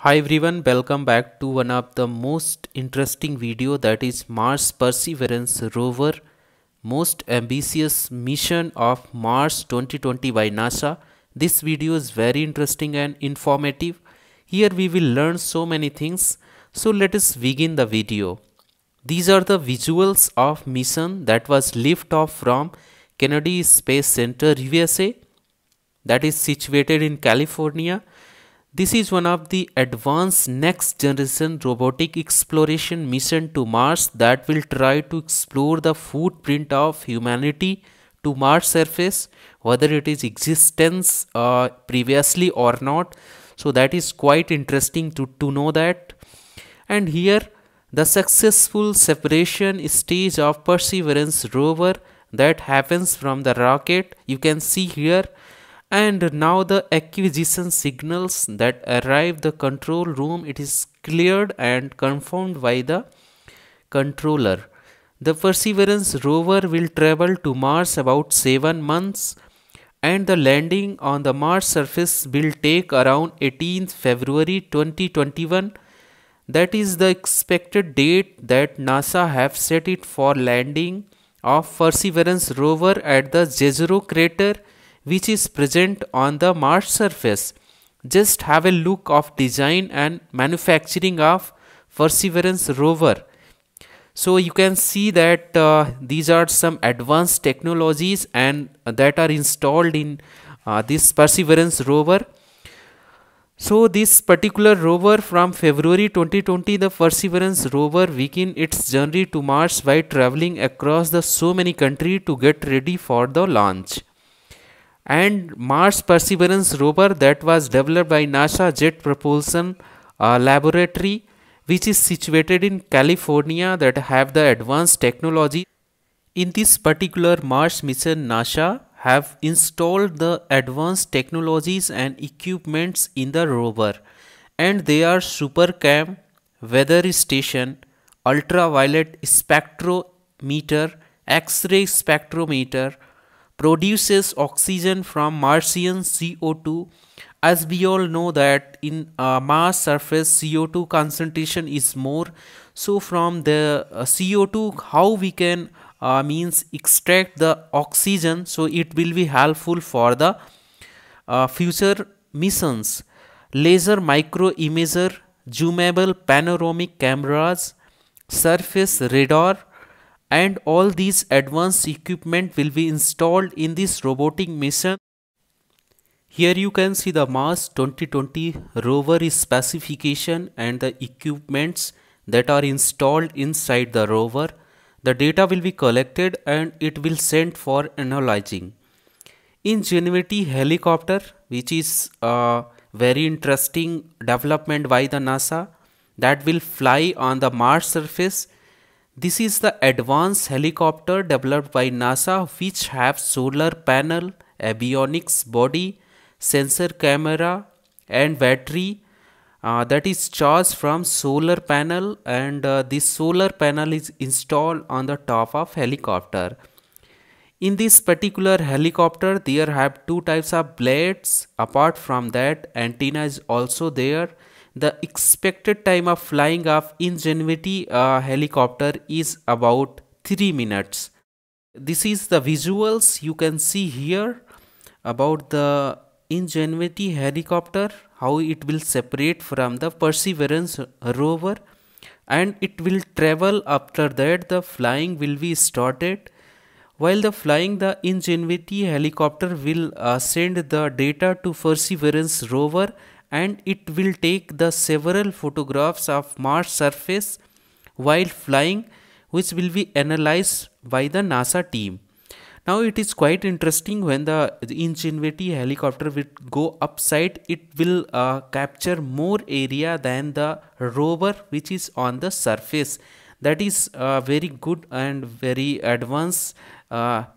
Hi everyone, welcome back to one of the most interesting video, that is Mars Perseverance rover, most ambitious mission of Mars 2020 by NASA. This video is very interesting and informative. Here we will learn so many things. So let us begin the video. These are the visuals of mission that was lift off from Kennedy Space Center USA, that is situated in California. This is one of the advanced next generation robotic exploration mission to Mars that will try to explore the footprint of humanity to Mars surface, whether it is existence previously or not. So that is quite interesting to know that. And here the successful separation stage of Perseverance rover that happens from the rocket, you can see here. And now the acquisition signals that arrive the control room, it is cleared and confirmed by the controller. The Perseverance rover will travel to Mars about 7 months, and the landing on the Mars surface will take around 18th February 2021. That is the expected date that NASA have set it for landing of Perseverance rover at the Jezero crater, which is present on the Mars surface. Just have a look of design and manufacturing of Perseverance rover. So you can see that these are some advanced technologies and that are installed in this Perseverance rover. So this particular rover, from February 2020, the Perseverance rover began its journey to Mars by traveling across the so many countries to get ready for the launch. And Mars Perseverance rover that was developed by NASA Jet Propulsion Laboratory, which is situated in California, that have the advanced technology. In this particular Mars mission, NASA have installed the advanced technologies and equipments in the rover, and they are SuperCam, weather station, ultraviolet spectrometer, X-ray spectrometer, produces oxygen from Martian CO2. As we all know that in Mars surface CO2 concentration is more, so from the CO2 how we can means extract the oxygen, so it will be helpful for the future missions. Laser micro imager, zoomable panoramic cameras, surface radar, and all these advanced equipment will be installed in this robotic mission. Here you can see the Mars 2020 rover specification and the equipments that are installed inside the rover. The data will be collected and it will sent for analyzing. Ingenuity helicopter, which is a very interesting development by the NASA, that will fly on the Mars surface. This is the advanced helicopter developed by NASA, which have solar panel, avionics body, sensor camera and battery that is charged from solar panel, and this solar panel is installed on the top of helicopter. In this particular helicopter there have two types of blades. Apart from that, antenna is also there. The expected time of flying of Ingenuity helicopter is about 3 minutes. This is the visuals you can see here about the Ingenuity helicopter, how it will separate from the Perseverance rover, and it will travel. After that the flying will be started. While the flying, the Ingenuity helicopter will send the data to Perseverance rover, and it will take the several photographs of Mars surface while flying, which will be analyzed by the NASA team. Now it is quite interesting, when the Ingenuity helicopter will go upside, it will capture more area than the rover which is on the surface. That is very good and very advanced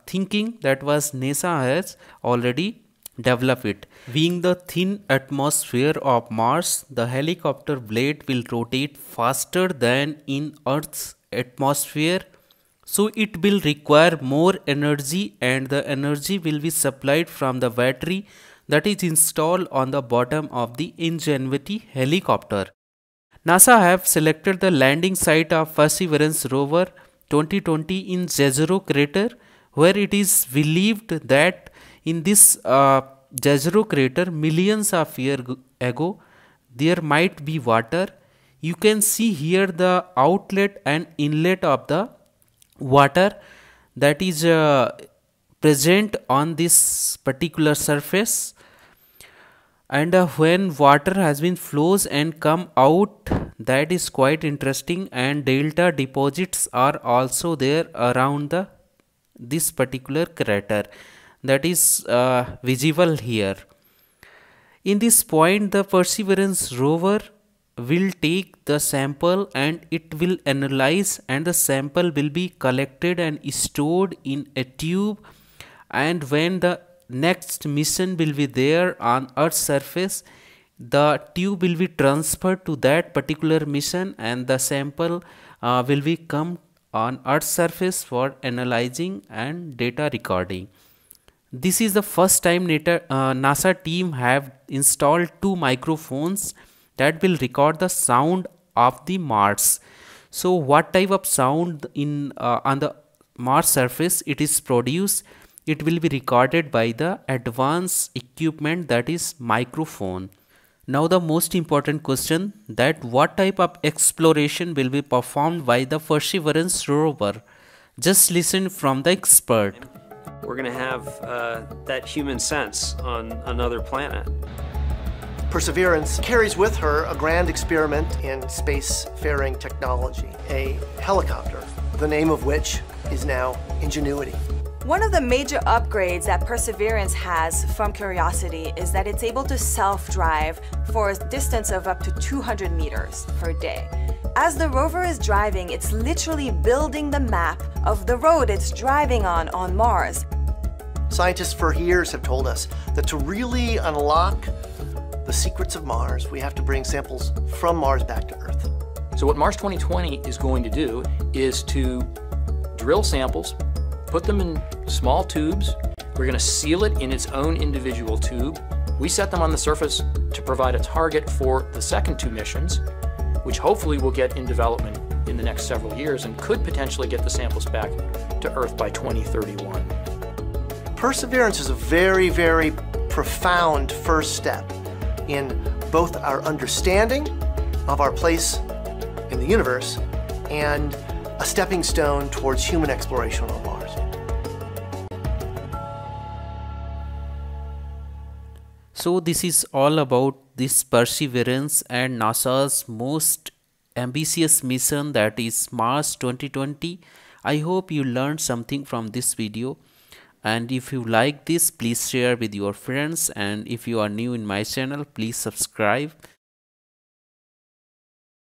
thinking that was NASA has already develop it. Being the thin atmosphere of Mars, the helicopter blade will rotate faster than in Earth's atmosphere, so it will require more energy, and the energy will be supplied from the battery that is installed on the bottom of the Ingenuity helicopter. NASA have selected the landing site of Perseverance rover 2020 in Jezero crater, where it is believed that in this Jezero crater millions of years ago there might be water. You can see here the outlet and inlet of the water that is present on this particular surface, and when water has been flows and come out, that is quite interesting, and delta deposits are also there around the this particular crater that is visible here. In this point, the Perseverance rover will take the sample and it will analyze, and the sample will be collected and stored in a tube, and when the next mission will be there on Earth's surface, the tube will be transferred to that particular mission and the sample will be come on Earth's surface for analyzing and data recording. This is the first time NASA team have installed two microphones that will record the sound of the Mars. So what type of sound in on the Mars surface it is produced, it will be recorded by the advanced equipment, that is microphone. Now the most important question, that what type of exploration will be performed by the Perseverance rover. Just listen from the expert. We're going to have that human sense on another planet. Perseverance carries with her a grand experiment in spacefaring technology, a helicopter, the name of which is now Ingenuity. One of the major upgrades that Perseverance has from Curiosity is that it's able to self-drive for a distance of up to 200 meters per day. As the rover is driving, it's literally building the map of the road it's driving on Mars. Scientists for years have told us that to really unlock the secrets of Mars, we have to bring samples from Mars back to Earth. So what Mars 2020 is going to do is to drill samples, put them in small tubes. We're going to seal it in its own individual tube. We set them on the surface to provide a target for the second two missions, which hopefully will get in development in the next several years and could potentially get the samples back to Earth by 2031. Perseverance is a very, very profound first step in both our understanding of our place in the universe and a stepping stone towards human exploration on Mars. So this is all about this Perseverance and NASA's most ambitious mission, that is Mars 2020. I hope you learned something from this video, and if you like this, please share with your friends, and if you are new in my channel, please subscribe.